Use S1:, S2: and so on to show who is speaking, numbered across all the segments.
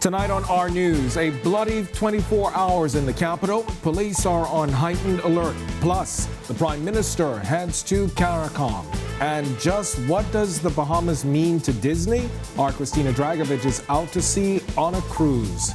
S1: Tonight on our news, a bloody 24 hours in the capital. Police are on heightened alert. Plus, the Prime Minister heads to CARICOM. And just what does the Bahamas mean to Disney? Our Christina Dragovich is out to sea on a cruise.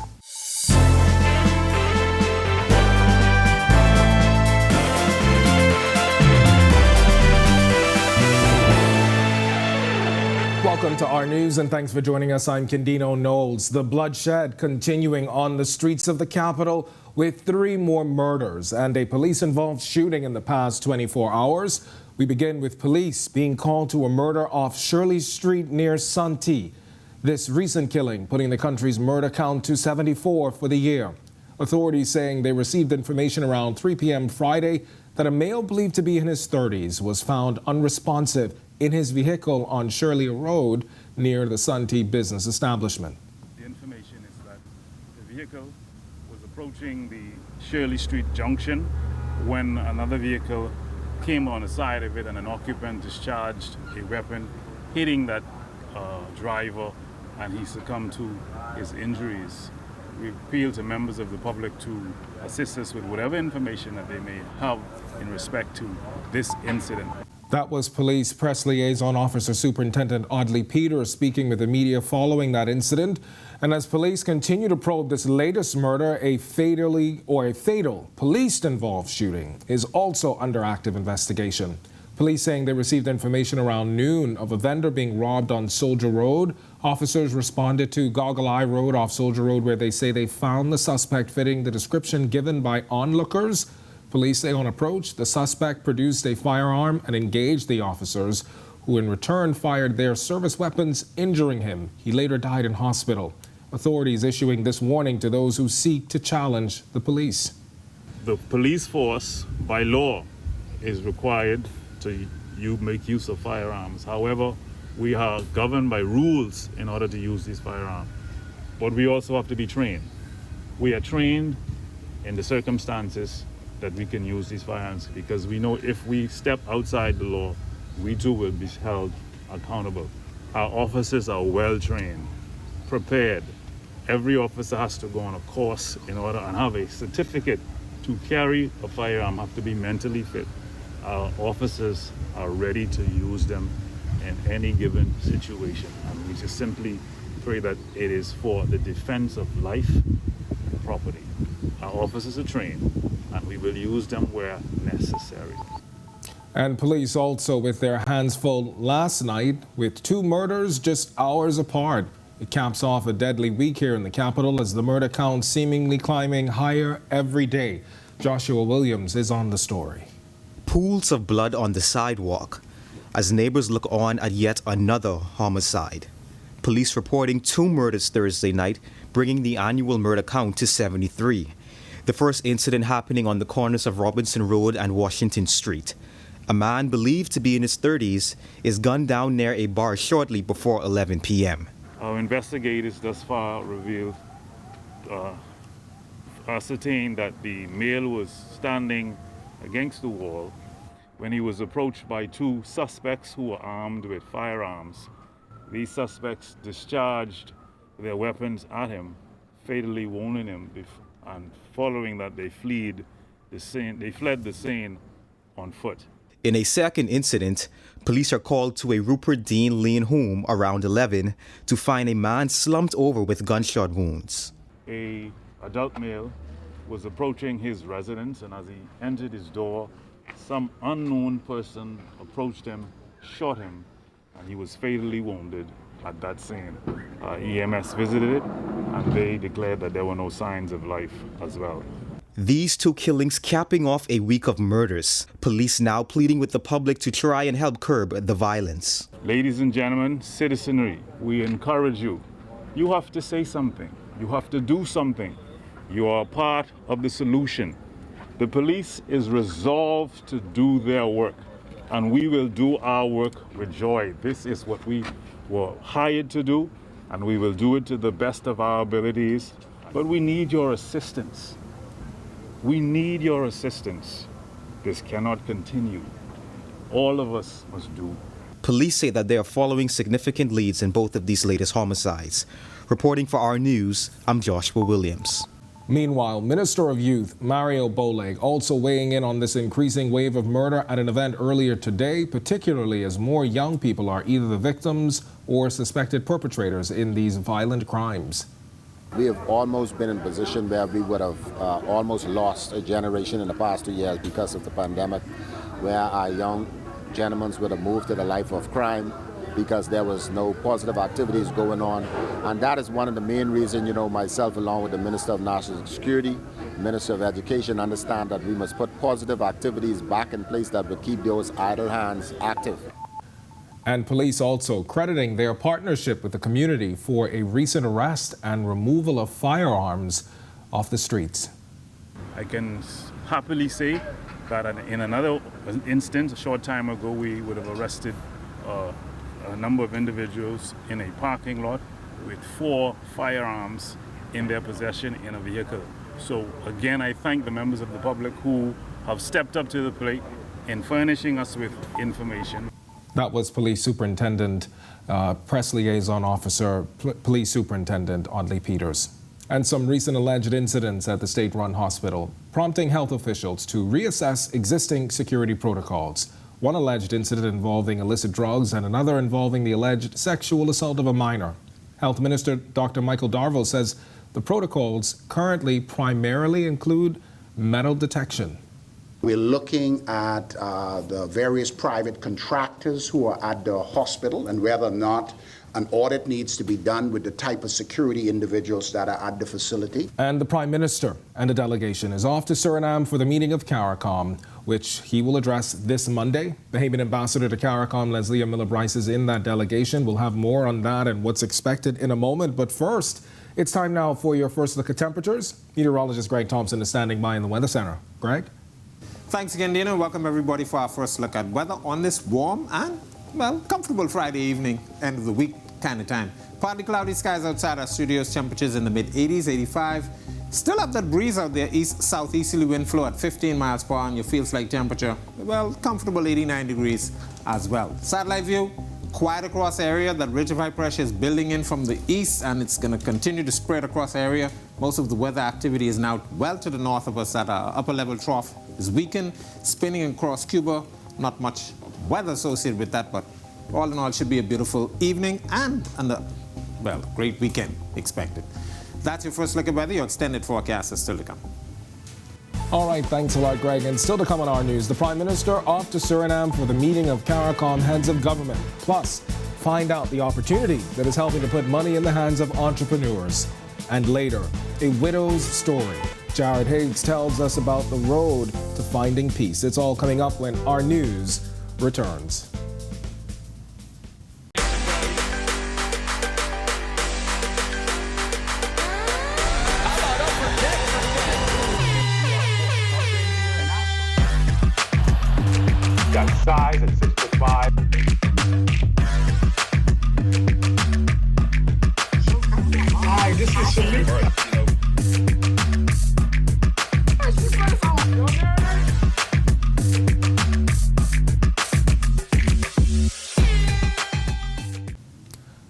S1: Welcome to our news and thanks for joining us. I'm Kendino Knowles. The bloodshed continuing on the streets of the capital with 3 more murders and a police-involved shooting in the past 24 hours. We begin with police being called to a murder off Shirley Street near Santee. This recent killing putting the country's murder count to 74 for the year. Authorities saying they received information around 3 p.m. Friday that a male believed to be in his 30s was found unresponsive in his vehicle on Shirley Road near the Santee business establishment.
S2: The information is that the vehicle was approaching the Shirley Street junction when another vehicle came on the side of it and an occupant discharged a weapon, hitting that driver, and he succumbed to his injuries. We appeal to members of the public to assist us with whatever information that they may have in respect to this incident.
S1: That was Police Press Liaison Officer Superintendent Audley Peters speaking with the media following that incident. And as police continue to probe this latest murder, a fatal police-involved shooting is also under active investigation. Police saying they received information around noon of a vendor being robbed on Soldier Road. Officers responded to Goggle Eye Road off Soldier Road, where they say they found the suspect fitting the description given by onlookers. Police say on approach, the suspect produced a firearm and engaged the officers, who in return fired their service weapons, injuring him. He later died in hospital. Authorities issuing this warning to those who seek to challenge the police.
S2: The police force, by law, is required to make use of firearms. However, we are governed by rules in order to use these firearms. But we also have to be trained. We are trained in the circumstances that we can use these firearms, because we know if we step outside the law, we too will be held accountable. Our officers are well trained, prepared. Every officer has to go on a course in order and have a certificate to carry a firearm, have to be mentally fit. Our officers are ready to use them in any given situation. And we just simply pray that it is for the defense of life and property. Our officers are trained, and we will use them where necessary.
S1: And police also with their hands full last night with 2 murders just hours apart. It caps off a deadly week here in the capital as the murder count seemingly climbing higher every day. Joshua Williams is on the story.
S3: Pools of blood on the sidewalk as neighbors look on at yet another homicide. Police reporting 2 murders Thursday night, bringing the annual murder count to 73. The first incident happening on the corners of Robinson Road and Washington Street. A man believed to be in his 30s is gunned down near a bar shortly before 11 p.m.
S2: Our investigators thus far ascertained that the male was standing against the wall when he was approached by 2 suspects who were armed with firearms. These suspects discharged their weapons at him, fatally wounding him, and following that they fled the scene on foot.
S3: In a second incident, police are called to a Rupert Dean Lane home around 11 to find a man slumped over with gunshot wounds.
S2: An adult male was approaching his residence, and as he entered his door, some unknown person approached him, shot him, and he was fatally wounded at that scene. EMS visited it, and they declared that there were no signs of life as well.
S3: These 2 killings capping off a week of murders. Police now pleading with the public to try and help curb the violence.
S2: Ladies and gentlemen, citizenry, we encourage you. You have to say something. You have to do something. You are part of the solution. The police is resolved to do their work, and we will do our work with joy. This is what we were hired to do, and we will do it to the best of our abilities. But we need your assistance. We need your assistance. This cannot continue. All of us must do
S3: Police say that they are following significant leads in both of these latest homicides. Reporting for our news, I'm Joshua Williams.
S1: Meanwhile, Minister of Youth Mario Boleg also weighing in on this increasing wave of murder at an event earlier today, particularly as more young people are either the victims or suspected perpetrators in these violent crimes.
S4: We have almost been in a position where we would have almost lost a generation in the past 2 years because of the pandemic, where our young gentlemen would have moved to the life of crime because there was no positive activities going on. And that is one of the main reasons, myself along with the Minister of National Security, Minister of Education, understand that we must put positive activities back in place that would keep those idle hands active.
S1: And police also crediting their partnership with the community for a recent arrest and removal of firearms off the streets.
S2: I can happily say that in another instance, a short time ago, we would have arrested a number of individuals in a parking lot with 4 firearms in their possession in a vehicle. So again, I thank the members of the public who have stepped up to the plate in furnishing us with information.
S1: That was Police Superintendent, Press Liaison Officer, Police Superintendent Audley Peters. And some recent alleged incidents at the state-run hospital, prompting health officials to reassess existing security protocols. One alleged incident involving illicit drugs and another involving the alleged sexual assault of a minor. Health Minister Dr. Michael Darville says the protocols currently primarily include metal detection.
S5: We're looking at the various private contractors who are at the hospital and whether or not an audit needs to be done with the type of security individuals that are at the facility. And
S1: the Prime Minister and a delegation is off to Suriname for the meeting of CARICOM, which he will address this Monday. The Bahamian ambassador to CARICOM, Leslie Miller-Bryce, is in that delegation. We'll have more on that and what's expected in a moment. But first, it's time now for your first look at temperatures. Meteorologist Greg Thompson is standing by in the Weather Center. Greg?
S6: Thanks again, Dana. Welcome everybody for our first look at weather on this warm and, comfortable Friday evening, end of the week kind of time. Partly cloudy skies outside our studios, temperatures in the mid-80s, 85. Still have that breeze out there, east-southeasterly wind flow at 15 miles per hour, and your feels like temperature, comfortable 89 degrees as well. Satellite view, quiet across area. That ridge of high pressure is building in from the east, and it's going to continue to spread across area. Most of the weather activity is now well to the north of us at our upper level trough is weakened, spinning across Cuba. Not much weather associated with that, but all in all, it should be a beautiful evening and great weekend expected. That's your first look at weather. Your extended forecast is still to come.
S1: All right, thanks a lot, Greg. And still to come on our news, the Prime Minister off to Suriname for the meeting of CARICOM heads of government. Plus, find out the opportunity that is helping to put money in the hands of entrepreneurs. And later, a widow's story. Jared Higgs tells us about the road to finding peace. It's all coming up when our news returns.
S7: Got size at 6'5". Hi, this is Shamika.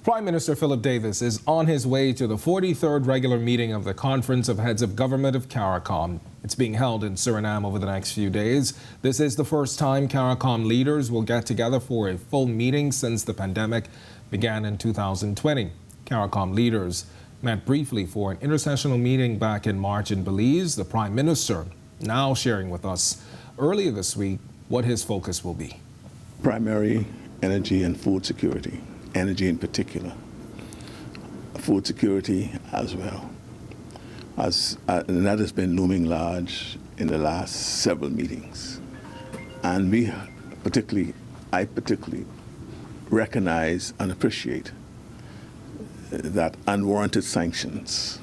S1: Prime Minister Philip Davis is on his way to the 43rd regular meeting of the Conference of Heads of Government of CARICOM. It's being held in Suriname over the next few days. This is the first time CARICOM leaders will get together for a full meeting since the pandemic began in 2020. CARICOM leaders met briefly for an intersessional meeting back in March in Belize. The Prime Minister now sharing with us earlier this week what his focus will be.
S8: Primary energy and food security. Energy in particular, food security as well, and that has been looming large in the last several meetings. And I particularly recognize and appreciate that unwarranted sanctions,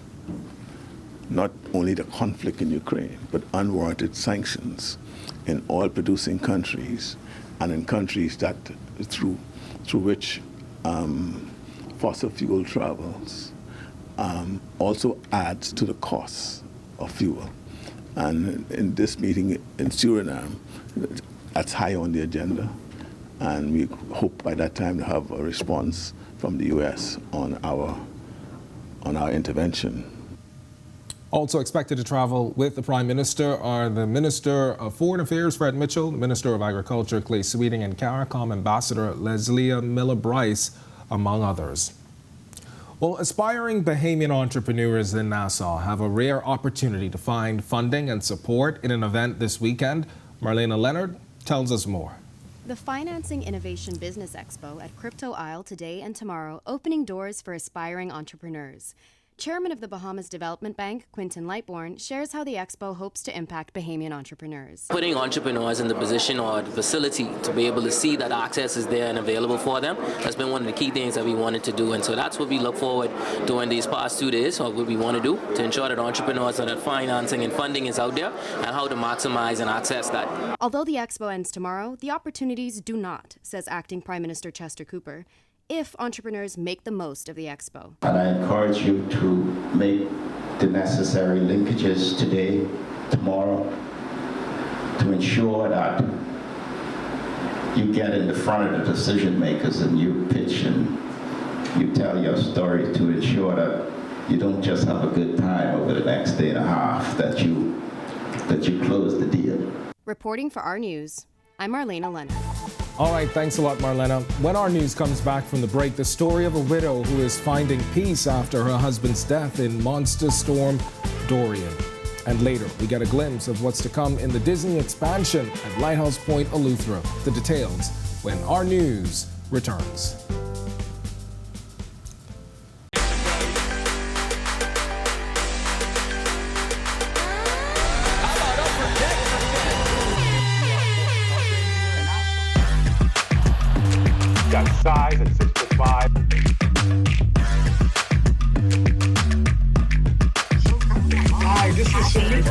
S8: not only the conflict in Ukraine, but unwarranted sanctions in oil-producing countries and in countries that through which fossil fuel travels also adds to the cost of fuel. And in this meeting in Suriname, that's high on the agenda. And we hope by that time to have a response from the U.S. on our intervention.
S1: Also expected to travel with the Prime Minister are the Minister of Foreign Affairs, Fred Mitchell, the Minister of Agriculture, Clay Sweeting, and CARICOM Ambassador Leslie Miller-Bryce, among others. Well, aspiring Bahamian entrepreneurs in Nassau have a rare opportunity to find funding and support in an event this weekend. Marlena Leonard tells us more.
S9: The Financing Innovation Business Expo at Crypto Isle today and tomorrow, opening doors for aspiring entrepreneurs. Chairman of the Bahamas Development Bank, Quinton Lightbourne, shares how the expo hopes to impact Bahamian entrepreneurs.
S10: Putting entrepreneurs in the position or the facility to be able to see that access is there and available for them has been one of the key things that we wanted to do. And so that's what we look forward during these past 2 days, or what we want to do to ensure that entrepreneurs know that financing and funding is out there and how to maximize and access that.
S9: Although the expo ends tomorrow, the opportunities do not, says Acting Prime Minister Chester Cooper, if entrepreneurs make the most of the expo.
S11: And I encourage you to make the necessary linkages today, tomorrow, to ensure that you get in the front of the decision makers and you pitch and you tell your story to ensure that you don't just have a good time over the next day and a half, that you close the deal.
S9: Reporting for our news, I'm Marlena Leonard.
S1: All right, thanks a lot, Marlena. When our news comes back from the break, the story of a widow who is finding peace after her husband's death in monster storm Dorian. And later, we get a glimpse of what's to come in the Disney expansion at Lighthouse Point, Eleuthera. The details when our news returns.
S7: Got size at 6'5". Hi, this is Samir.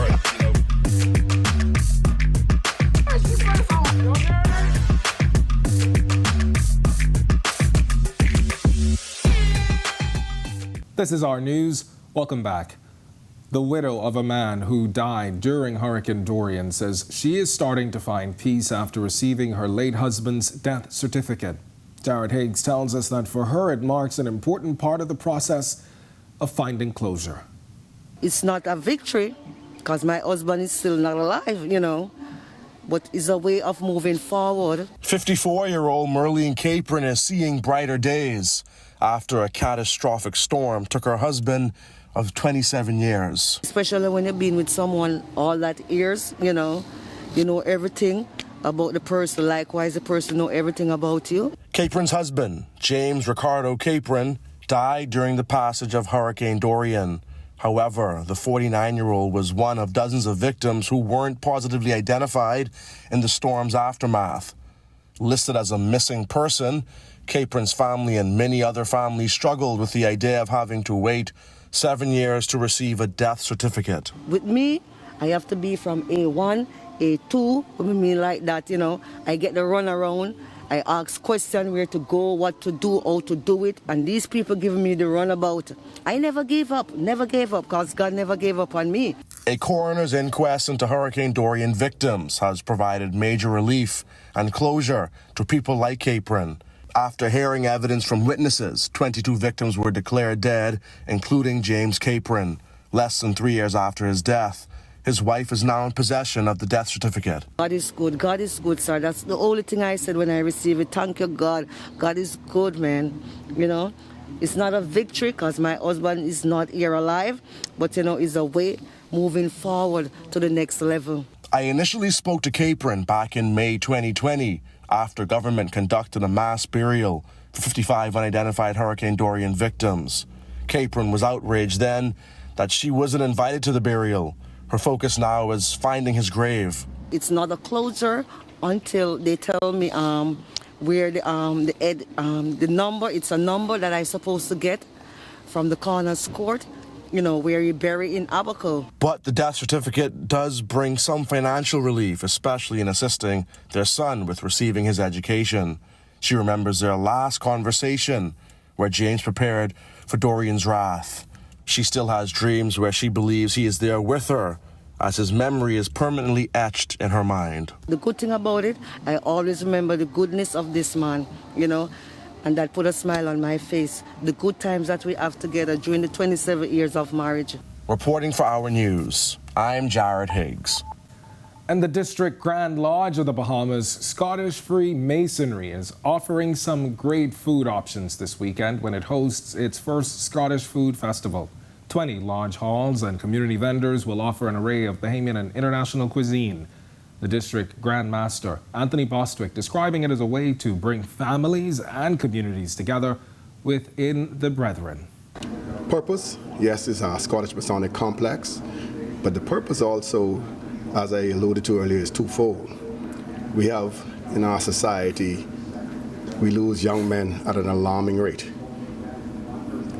S1: This is our news. Welcome back. The widow of a man who died during Hurricane Dorian says she is starting to find peace after receiving her late husband's death certificate. Jared Higgs tells us that for her it marks an important part of the process of finding closure.
S12: It's not a victory because my husband is still not alive, you know, but it's a way of moving forward.
S13: 54-year-old Merlene Capron is seeing brighter days after a catastrophic storm took her husband of 27 years.
S12: Especially when you've been with someone all that years, you know everything about the person. Likewise, the person know everything about you.
S13: Capron's husband, James Ricardo Capron, died during the passage of Hurricane Dorian. However, the 49-year-old was one of dozens of victims who weren't positively identified in the storm's aftermath. Listed as a missing person, Capron's family and many other families struggled with the idea of having to wait 7 years to receive a death certificate.
S12: With me, I have to be from A1, A2, I mean like that, you know. I get the run around. I ask questions where to go, what to do, how to do it, and these people giving me the runabout. I never gave up, because God never gave up on me.
S13: A coroner's inquest into Hurricane Dorian victims has provided major relief and closure to people like Capron. After hearing evidence from witnesses, 22 victims were declared dead, including James Capron. Less than 3 years after his death, his wife is now in possession of the death certificate. God is good, sir. That's the only thing I said when I received it. Thank you, God. God is good, man. You know, it's not a victory because my husband is not here alive, but, you know, it's a way moving forward to the next level. I initially spoke to Capron back in May 2020 after government conducted a mass burial for 55 unidentified Hurricane Dorian victims. Capron was outraged then that she wasn't invited to the burial. Her focus now is finding his grave. It's not a closure until they tell me where the number. It's a number that I'm supposed to get from the coroner's court, you know, where you bury in Abaco. But the death certificate does bring some financial relief, especially in assisting their son with receiving his education. She remembers their last conversation where James prepared for Dorian's wrath. She still has dreams where she believes he is there with her as his memory is permanently etched in her mind.
S12: The good thing about it, I always remember the goodness of this man, you know, and that put a smile on my face. The good times that we have together during the 27 years of marriage.
S13: Reporting for Our News, I'm Jared Higgs.
S1: And the District Grand Lodge of the Bahamas, Scottish Freemasonry, is offering some great food options this weekend when it hosts its first Scottish Food Festival. 20 lodge halls and community vendors will offer an array of Bahamian and international cuisine. The District Grand Master, Anthony Bostwick, describing it as a way to bring families and communities together within the brethren.
S14: Purpose, yes, is our Scottish Masonic complex, but the purpose also, as I alluded to earlier, is twofold. We have in our society, we lose young men at an alarming rate.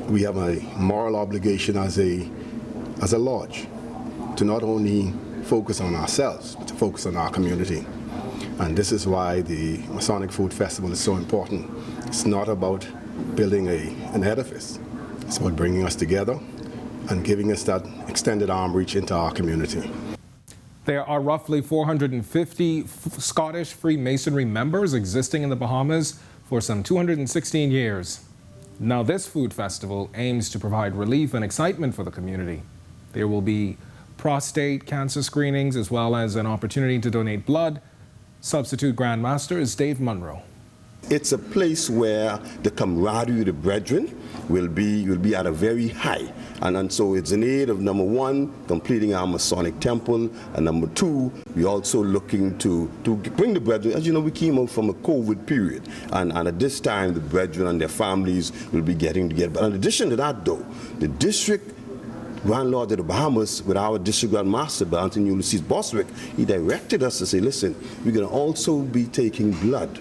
S14: We have a moral obligation as a lodge to not only focus on ourselves, but to focus on our community. And this is why the Masonic Food Festival is so important. It's not about building an edifice. It's about bringing us together and giving us that extended arm reach into our community.
S1: There are roughly 450 Scottish Freemasonry members existing in the Bahamas for some 216 years. Now, this food festival aims to provide relief and excitement for the community. There will be prostate cancer screenings as well as an opportunity to donate blood. Substitute Grand Master is Dave Munro.
S15: It's a place where the camaraderie of the brethren will be at a very high. And so it's in aid of, number one, completing our Masonic temple, and number two, we're also looking to bring the brethren. As you know, we came out from a COVID period, and at this time, the brethren and their families will be getting together. But in addition to that, though, the District Grand Lord of the Bahamas, with our District Grand Master, Anthony Ulysses Bostwick, he directed us to say, listen, we're going to also be taking blood.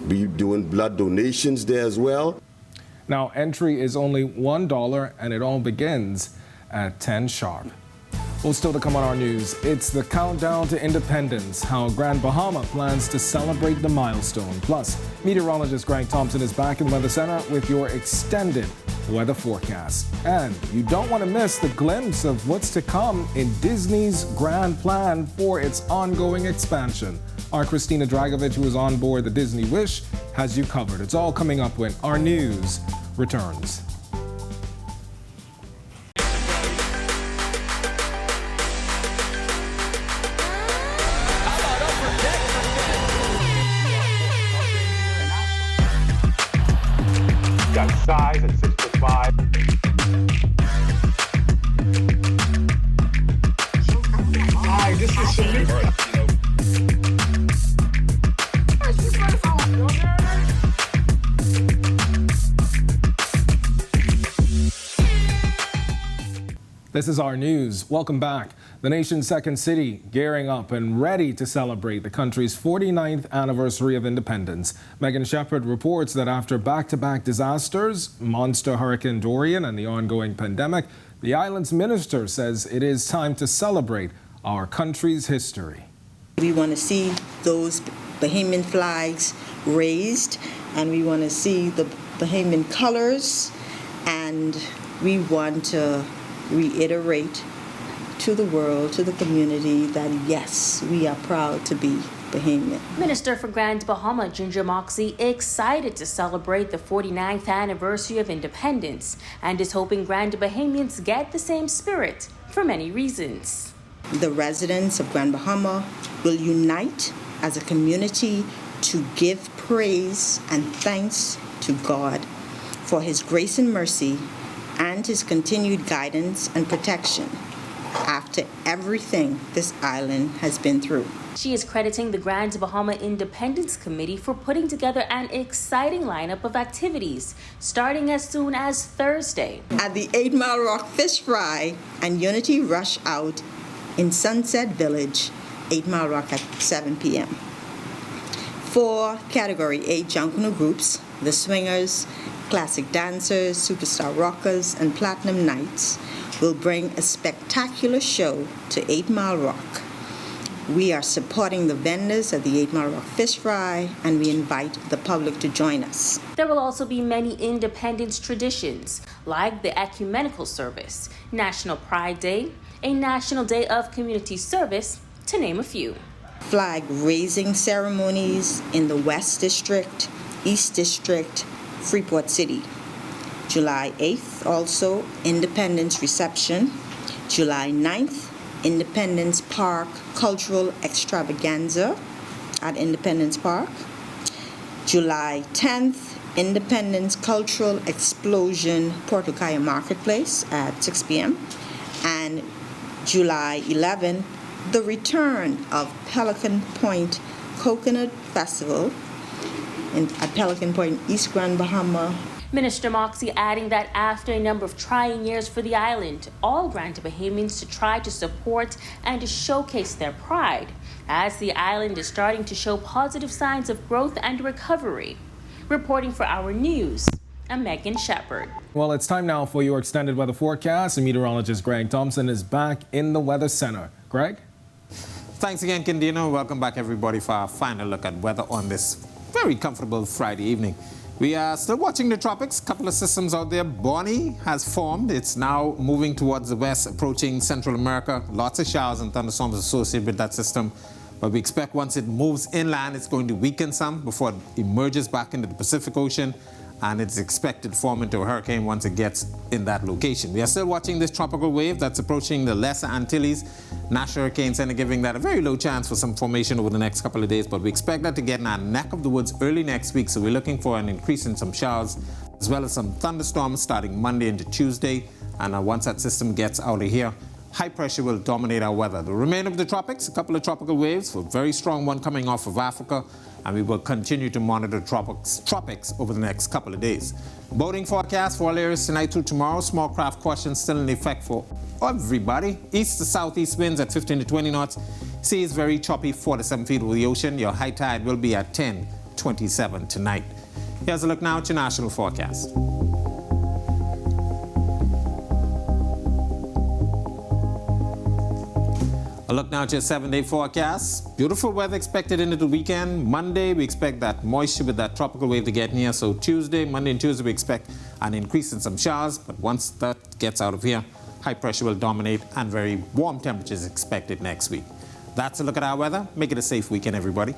S15: Be doing blood donations there as well.
S1: Now, entry is only $1 and it all begins at 10 sharp. Well, still to come on our news, it's the countdown to independence, how Grand Bahama plans to celebrate the milestone. Plus, meteorologist Greg Thompson is back in the Weather Center with your extended weather forecast. And you don't want to miss the glimpse of what's to come in Disney's grand plan for its ongoing expansion. Our Christina Dragovich, who is on board the Disney Wish, has you covered. It's all coming up when our news returns.
S7: Got size at 6'5". Hi, this is Shamika.
S1: This is our news. Welcome back. The nation's second city gearing up and ready to celebrate the country's 49th anniversary of independence. Megan Shepard reports that after back-to-back disasters, Monster Hurricane Dorian and the ongoing pandemic, the island's minister says it is time to celebrate our country's history.
S16: We want to see those Bahamian flags raised, and we want to see the Bahamian colors, and we want to reiterate to the world, to the community, that yes, we are proud to be Bahamian.
S17: Minister for Grand Bahama, Ginger Moxie, excited to celebrate the 49th anniversary of independence and is hoping Grand Bahamians get the same spirit for many reasons.
S16: The residents of Grand Bahama will unite as a community to give praise and thanks to God for His grace and mercy and His continued guidance and protection after everything this island has been through.
S17: She is crediting the Grand Bahama Independence Committee for putting together an exciting lineup of activities, starting as soon as Thursday.
S16: At the 8 Mile Rock Fish Fry and Unity Rush Out in Sunset Village, 8 Mile Rock at 7 p.m. 4 Category 8 Junkanoo groups, the Swingers, Classic Dancers, Superstar Rockers, and Platinum Knights will bring a spectacular show to 8 Mile Rock. We are supporting the vendors at the 8 Mile Rock Fish Fry, and we invite the public to join us.
S17: There will also be many independence traditions, like the ecumenical service, National Pride Day, a National Day of Community Service, to name a few.
S16: Flag raising ceremonies in the West District, East District, Freeport City. July 8th, also Independence Reception. July 9th, Independence Park Cultural Extravaganza at Independence Park. July 10th, Independence Cultural Explosion, Port Ukiah Marketplace at 6 p.m. And July 11th, the return of Pelican Point Coconut Festival at Pelican Point, East Grand Bahama.
S17: Minister Moxie adding that after a number of trying years for the island, all Grand Bahamians to try to support and to showcase their pride, as the island is starting to show positive signs of growth and recovery. Reporting for our news, I'm Megan Shepard.
S1: Well, it's time now for your extended weather forecast, and meteorologist Greg Thompson is back in the Weather Center. Greg?
S6: Thanks again, Kendino. Welcome back, everybody, for our final look at weather on this very comfortable Friday evening. We are still watching the tropics. A couple of systems out there. Bonnie has formed. It's now moving towards the west, approaching Central America. Lots of showers and thunderstorms associated with that system. But we expect once it moves inland, it's going to weaken some before it emerges back into the Pacific Ocean. And it's expected to form into a hurricane once it gets in that location. We are still watching this tropical wave that's approaching the Lesser Antilles. National Hurricane Center giving that a very low chance for some formation over the next couple of days, but we expect that to get in our neck of the woods early next week, so we're looking for an increase in some showers, as well as some thunderstorms starting Monday into Tuesday. And once that system gets out of here, high pressure will dominate our weather. The remainder of the tropics, a couple of tropical waves, a very strong one coming off of Africa, and we will continue to monitor tropics over the next couple of days. Boating forecast for all areas tonight through tomorrow. Small craft caution still in effect for everybody. East to southeast winds at 15 to 20 knots. Sea is very choppy, 4 to 7 feet over the ocean. Your high tide will be at 10:27 tonight. Here's a look now at your national forecast. A look now at your 7-day forecast. Beautiful weather expected into the weekend. Monday, we expect that moisture with that tropical wave to get near. So Tuesday, Monday and Tuesday, we expect an increase in some showers. But once that gets out of here, high pressure will dominate and very warm temperatures expected next week. That's a look at our weather. Make it a safe weekend, everybody.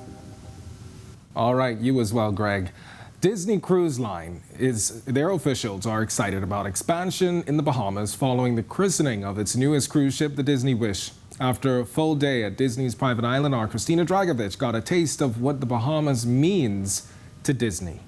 S1: All right, you as well, Greg. Disney Cruise Line their officials are excited about expansion in the Bahamas following the christening of its newest cruise ship, the Disney Wish. After a full day at Disney's private island, our Christina Dragovich got a taste of what the Bahamas means to Disney.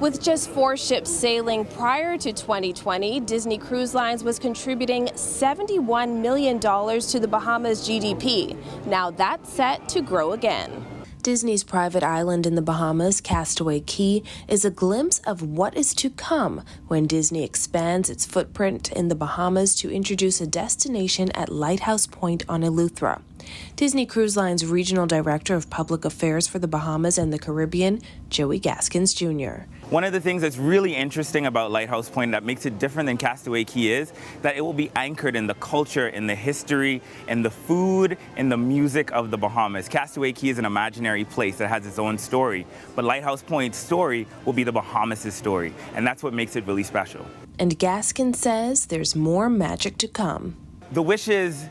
S18: With just 4 ships sailing prior to 2020, Disney Cruise Lines was contributing $71 million to the Bahamas' GDP. Now that's set to grow again.
S19: Disney's private island in the Bahamas, Castaway Cay, is a glimpse of what is to come when Disney expands its footprint in the Bahamas to introduce a destination at Lighthouse Point on Eleuthera. Disney Cruise Line's Regional Director of Public Affairs for the Bahamas and the Caribbean, Joey Gaskins Jr.
S20: One of the things that's really interesting about Lighthouse Point that makes it different than Castaway Cay is that it will be anchored in the culture, in the history, in the food, in the music of the Bahamas. Castaway Cay is an imaginary place that has its own story, but Lighthouse Point's story will be the Bahamas' story, and that's what makes it really special.
S19: And Gaskins says there's more magic to come.
S20: The Wish is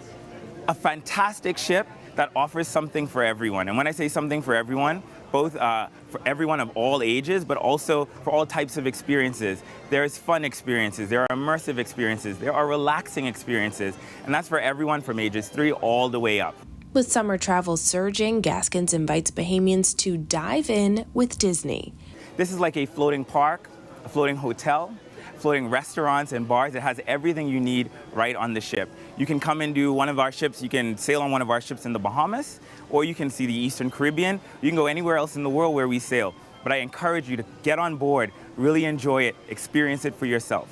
S20: a fantastic ship that offers something for everyone. And when I say something for everyone, both for everyone of all ages, but also for all types of experiences. There's fun experiences, there are immersive experiences, there are relaxing experiences, and that's for everyone from ages 3 all the way up.
S19: With summer travel surging, Gaskins invites Bahamians to dive in with Disney.
S20: This is like a floating park, a floating hotel, floating restaurants and bars. It has everything you need right on the ship. You can come and do one of our ships, you can sail on one of our ships in the Bahamas, or you can see the Eastern Caribbean. You can go anywhere else in the world where we sail. But I encourage you to get on board, really enjoy it, experience it for yourself.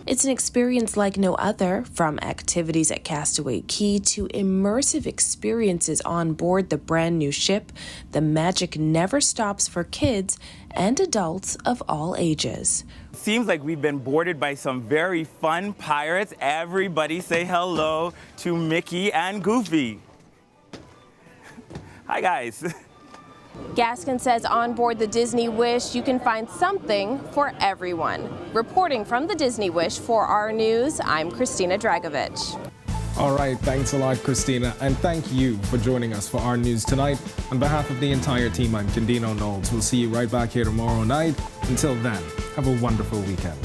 S19: It's an experience like no other, from activities at Castaway Cay to immersive experiences on board the brand new ship. The magic never stops for kids and adults of all ages.
S20: Seems like we've been boarded by some very fun pirates. Everybody say hello to Mickey and Goofy. Hi, guys.
S18: Gaskin says on board the Disney Wish, you can find something for everyone. Reporting from the Disney Wish for our news, I'm Christina Dragovich.
S1: All right, thanks a lot, Christina, and thank you for joining us for our news tonight. On behalf of the entire team, I'm Candino Knowles. We'll see you right back here tomorrow night. Until then, have a wonderful weekend.